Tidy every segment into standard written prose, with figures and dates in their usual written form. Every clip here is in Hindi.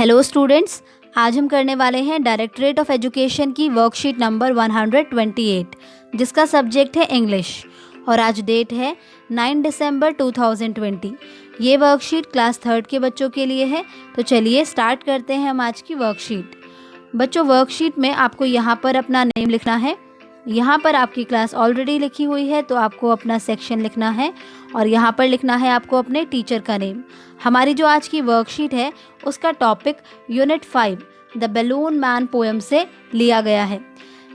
हेलो स्टूडेंट्स, आज हम करने वाले हैं डायरेक्टरेट ऑफ एजुकेशन की वर्कशीट नंबर 128 जिसका सब्जेक्ट है इंग्लिश और आज डेट है 9 दिसंबर 2020। ये वर्कशीट क्लास 3 के बच्चों के लिए है। तो चलिए स्टार्ट करते हैं हम आज की वर्कशीट। बच्चों, वर्कशीट में आपको यहाँ पर अपना नेम लिखना है। यहाँ पर आपकी क्लास ऑलरेडी लिखी हुई है तो आपको अपना सेक्शन लिखना है और यहाँ पर लिखना है आपको अपने टीचर का नेम। हमारी जो आज की वर्कशीट है उसका topic unit 5 the balloon man poem से लिया गया है।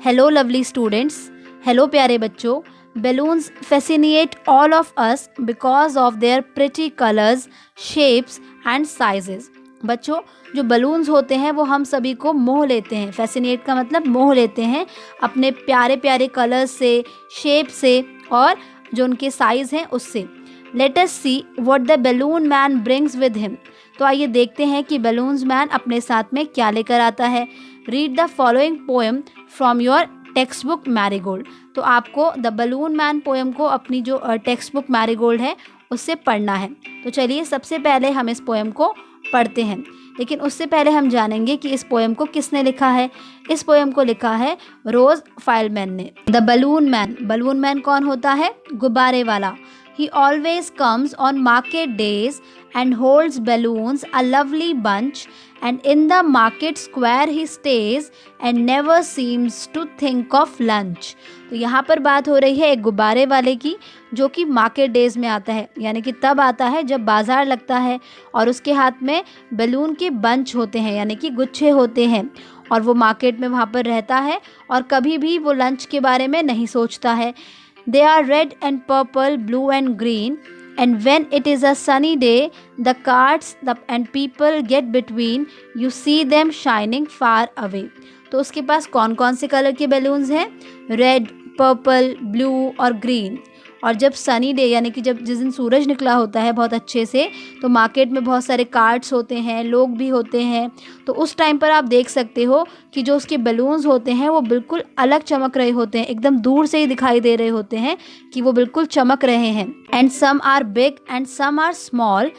हेलो लवली स्टूडेंट्स, हेलो प्यारे बच्चों। Balloons fascinate all of us because of their pretty colours, shapes and sizes. बच्चों, जो बलून्स होते हैं वो हम सभी को मोह लेते हैं। फैसिनेट का मतलब मोह लेते हैं अपने प्यारे प्यारे कलर्स से, शेप से और जो उनके साइज़ हैं उससे। Let us see what the balloon man brings with him. तो आइए देखते हैं कि बैलून्स मैन अपने साथ में क्या लेकर आता है। Read the following poem from your text book marigold. तो आपको द बैलून मैन पोएम को अपनी जो टेक्स्ट बुक मैरीगोल्ड है उससे पढ़ना है। तो चलिए सबसे पहले हम इस पोएम को पढ़ते हैं, लेकिन उससे पहले हम जानेंगे कि इस पोएम को किसने लिखा है। इस पोएम को लिखा है रोज फाइलमैन ने। The balloon man, balloon man कौन होता है? गुब्बारे वाला। He always comes on market days and holds balloons a lovely bunch, and in the market square he stays and never seems to think of lunch. तो यहाँ पर बात हो रही है एक गुब्बारे वाले की जो कि मार्केट डेज में आता है, यानी कि तब आता है जब बाज़ार लगता है और उसके हाथ में बैलून के बंच होते हैं यानी कि गुच्छे होते हैं और वो मार्केट में वहाँ पर रहता है और कभी भी वो लंच के बारे में नहीं सोचता है। They are red and purple, blue and green, and when it is a sunny day, the carts and people get between, you see them shining far away. तो उसके पास कौन कौन से कलर के बैलून्स हैं? रेड, पर्पल, ब्लू और ग्रीन। और जब सनी डे यानी कि जब जिस दिन सूरज निकला होता है बहुत अच्छे से, तो मार्केट में बहुत सारे कार्ट्स होते हैं, लोग भी होते हैं। तो उस टाइम पर आप देख सकते हो कि जो उसके बैलून्स होते हैं वो बिल्कुल अलग चमक रहे होते हैं, एकदम दूर से ही दिखाई दे रहे होते हैं कि वो बिल्कुल चमक रहे हैं। And some are big and some are small,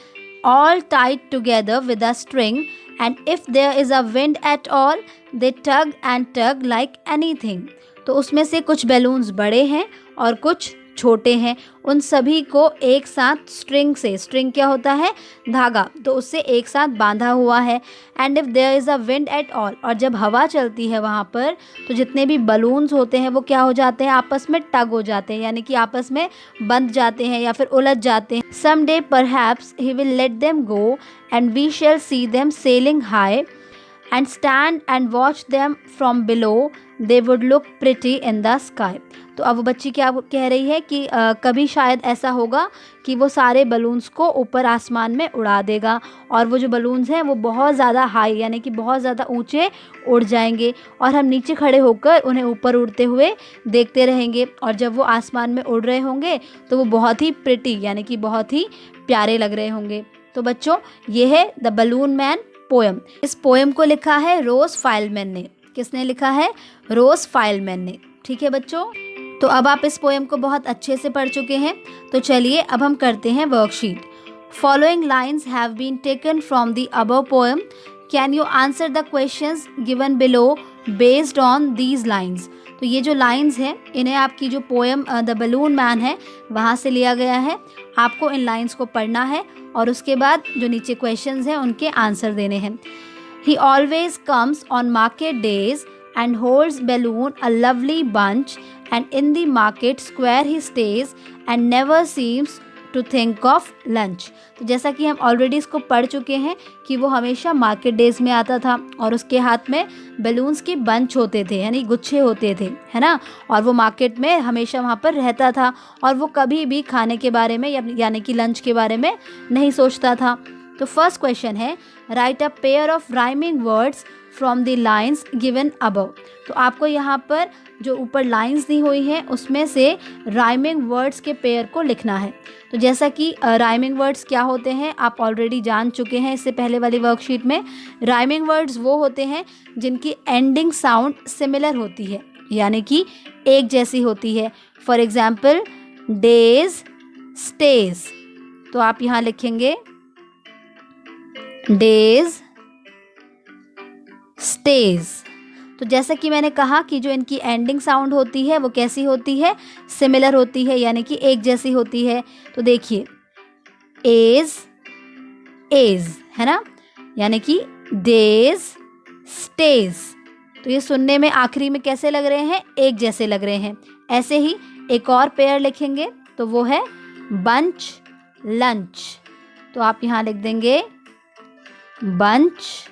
all tied together with a string, and if there is a wind at all, they tug like anything. तो उसमें से कुछ बैलून्स बड़े हैं और कुछ छोटे हैं। उन सभी को एक साथ स्ट्रिंग से, स्ट्रिंग क्या होता है? धागा, तो उससे एक साथ बांधा हुआ है। And if there is a wind at all, और जब हवा चलती है वहाँ पर तो जितने भी बलून्स होते हैं वो क्या हो जाते हैं? आपस में टग हो जाते हैं, यानी कि आपस में बंध जाते हैं या फिर उलझ जाते हैं। Someday perhaps he will let them go and we shall see them sailing high and stand and watch them from below, they would look pretty in the sky. तो अब वो बच्ची क्या कह रही है कि कभी शायद ऐसा होगा कि वो सारे बलून्स को ऊपर आसमान में उड़ा देगा और वो जो बलून्स हैं वो बहुत ज़्यादा हाई यानी कि बहुत ज़्यादा ऊंचे उड़ जाएंगे और हम नीचे खड़े होकर उन्हें ऊपर उड़ते हुए देखते रहेंगे और जब वो आसमान में उड़ रहे होंगे तो वो बहुत ही प्रिटी यानी कि बहुत ही प्यारे लग रहे होंगे। तो बच्चों, ये है द बलून मैन पोएम। इस पोएम को लिखा है रोज फाइलमैन ने। किसने लिखा है? रोज फाइलमैन ने। ठीक है बच्चों, तो अब आप इस पोएम को बहुत अच्छे से पढ़ चुके हैं। तो चलिए अब हम करते हैं worksheet. Following lines have been taken from the above poem. Can you answer the questions given below based on these lines. तो ये जो लाइन्स हैं इन्हें आपकी जो पोएम द बैलून मैन है वहाँ से लिया गया है। आपको इन लाइन्स को पढ़ना है और उसके बाद जो नीचे क्वेश्चंस हैं उनके आंसर देने हैं। He always comes on market days and holds balloon a lovely bunch, and in the market square he stays and never seems to think of lunch. तो जैसा कि हम ऑलरेडी इसको पढ़ चुके हैं कि वो हमेशा मार्केट डेज में आता था और उसके हाथ में बैलून्स के बंच होते थे यानी गुच्छे होते थे, है ना, और वो मार्केट में हमेशा वहाँ पर रहता था और वो कभी भी खाने के बारे में यानी कि लंच के बारे में नहीं सोचता था। तो फर्स्ट क्वेश्चन है, right a pair of rhyming words from the lines given above. तो आपको यहाँ पर जो ऊपर लाइन्स दी हुई हैं उसमें से राइमिंग वर्ड्स के पेयर को लिखना है। तो जैसा कि राइमिंग वर्ड्स क्या होते हैं आप ऑलरेडी जान चुके हैं इससे पहले वाली वर्कशीट में। राइमिंग वर्ड्स वो होते हैं जिनकी एंडिंग साउंड सिमिलर होती है यानी कि एक जैसी होती है। For example days, stage. तो आप यहाँ लिखेंगे डेज, स्टेज। तो जैसा कि मैंने कहा कि जो इनकी एंडिंग साउंड होती है वो कैसी होती है, सिमिलर होती है, यानी कि एक जैसी होती है। तो देखिए एज, एज है ना, यानी कि डेज, स्टेज। तो ये सुनने में आखिरी में कैसे लग रहे हैं, एक जैसे लग रहे हैं। ऐसे ही एक और पेयर लिखेंगे तो वो है बंच, लंच। तो आप यहाँ लिख देंगे बंच,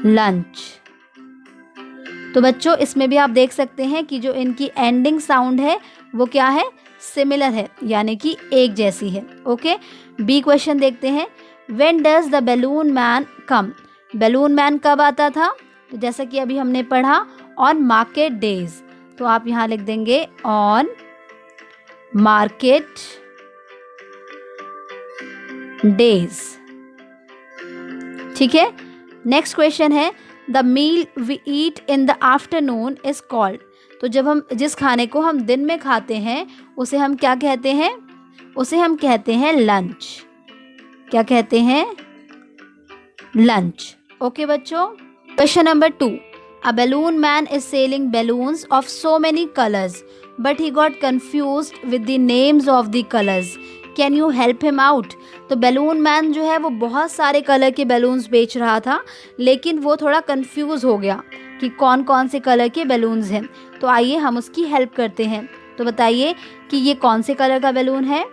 लंच। तो बच्चों इसमें भी आप देख सकते हैं कि जो इनकी एंडिंग साउंड है वो क्या है, सिमिलर है, यानी कि एक जैसी है। ओके, बी क्वेश्चन देखते हैं। When does the balloon man come? Balloon man कब आता था? तो जैसा कि अभी हमने पढ़ा, ऑन मार्केट डेज। तो आप यहाँ लिख देंगे ऑन मार्केट डेज। ठीक है, नेक्स्ट क्वेश्चन है the meal we eat in the afternoon is called. तो जब हम जिस खाने को हम दिन में खाते हैं उसे हम क्या कहते हैं? उसे हम कहते हैं लंच। क्या कहते हैं? लंच। ओके बच्चों, question number 2। A balloon man is selling balloons of so many colours but he got confused with the names of the colours, can you help him out? तो बैलून मैन जो है वो बहुत सारे कलर के बैलून्स बेच रहा था, लेकिन वो थोड़ा कंफ्यूज हो गया कि कौन कौन से कलर के बैलून्स हैं। तो आइए हम उसकी हेल्प करते हैं। तो बताइए कि ये कौन से कलर का बैलून है?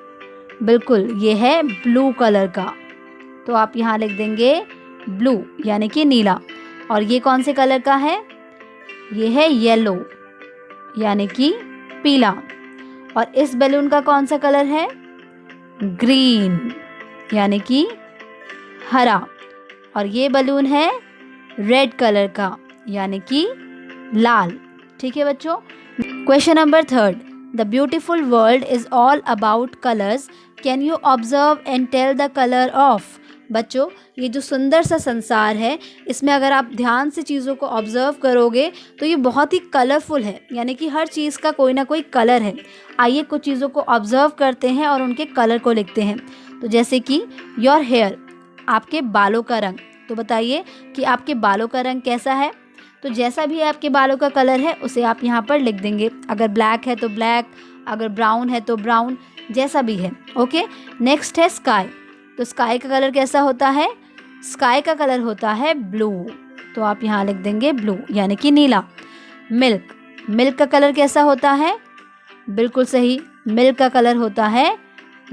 बिल्कुल, ये है ब्लू कलर का। तो आप यहाँ लिख देंगे ब्लू, यानी कि नीला। और ये कौन से कलर का है? ये है येलो, यानी कि पीला। और इस बैलून का कौन सा कलर है? ग्रीन, यानी कि हरा। और ये बलून है रेड कलर का, यानी कि लाल। ठीक है बच्चों, question number 3। The beautiful world is all about colours, can you observe and tell the colour of? बच्चों ये जो सुंदर सा संसार है, इसमें अगर आप ध्यान से चीज़ों को ऑब्जर्व करोगे तो ये बहुत ही कलरफुल है, यानी कि हर चीज़ का कोई ना कोई कलर है। आइए कुछ चीज़ों को ऑब्जर्व करते हैं और उनके कलर को लिखते हैं। तो जैसे कि योर हेयर, आपके बालों का रंग। तो बताइए कि आपके बालों का रंग कैसा है? तो जैसा भी आपके बालों का कलर है उसे आप यहाँ पर लिख देंगे। अगर ब्लैक है तो ब्लैक, अगर ब्राउन है तो ब्राउन, जैसा भी है। ओके, नेक्स्ट है स्काई। तो स्काई का कलर कैसा होता है? स्काई का कलर होता है ब्लू। तो आप यहाँ लिख देंगे ब्लू, यानी कि नीला। मिल्क, मिल्क का कलर कैसा होता है? बिल्कुल सही, मिल्क का कलर होता है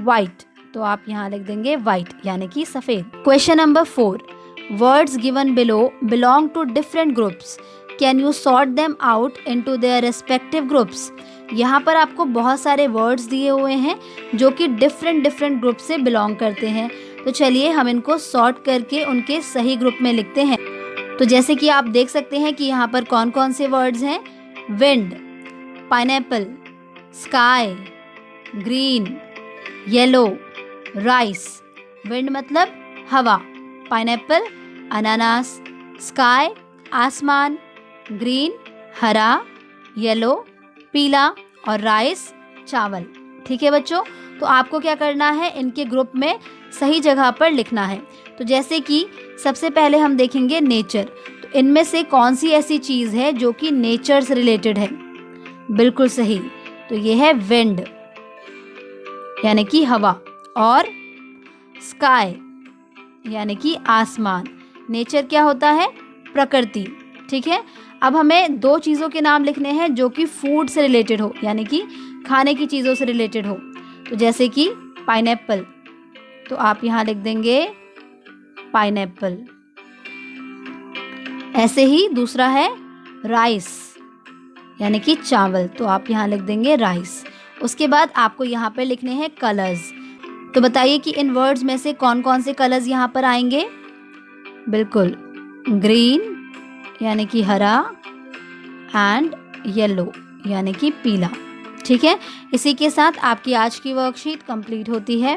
वाइट। तो आप यहाँ लिख देंगे वाइट, यानी कि सफ़ेद। Question number 4। Words given below belong to different groups, can you sort them out into their respective groups? यहाँ पर आपको बहुत सारे वर्ड्स दिए हुए हैं जो कि डिफरेंट ग्रुप से बिलोंग करते हैं। तो चलिए हम इनको सॉर्ट करके उनके सही ग्रुप में लिखते हैं। तो जैसे कि आप देख सकते हैं कि यहाँ पर कौन कौन से वर्ड्स हैं? Wind, pineapple, sky, green, yellow, rice. Wind मतलब हवा, पाइनएप्पल अनानास, स्काई आसमान, ग्रीन हरा, येलो पीला और राइस चावल। ठीक है बच्चों, तो आपको क्या करना है, इनके ग्रुप में सही जगह पर लिखना है। तो जैसे कि सबसे पहले हम देखेंगे नेचर। तो इनमें से कौन सी ऐसी चीज़ है जो कि नेचर से रिलेटेड है? बिल्कुल सही, तो ये है विंड, यानी कि हवा, और स्काई यानी कि आसमान। नेचर क्या होता है? प्रकृति। ठीक है, अब हमें दो चीज़ों के नाम लिखने हैं जो कि फूड से रिलेटेड हो, यानी कि खाने की चीज़ों से रिलेटेड हो। तो जैसे कि पाइनएप्पल, तो आप यहाँ लिख देंगे पाइनएप्पल। ऐसे ही दूसरा है राइस, यानी कि चावल, तो आप यहाँ लिख देंगे राइस। उसके बाद आपको यहाँ पर लिखने हैं कलर्स। तो बताइए कि इन वर्ड्स में से कौन कौन से कलर्स यहाँ पर आएंगे? बिल्कुल, ग्रीन यानी कि हरा एंड येलो यानी कि पीला। ठीक है, इसी के साथ आपकी आज की वर्कशीट कंप्लीट होती है।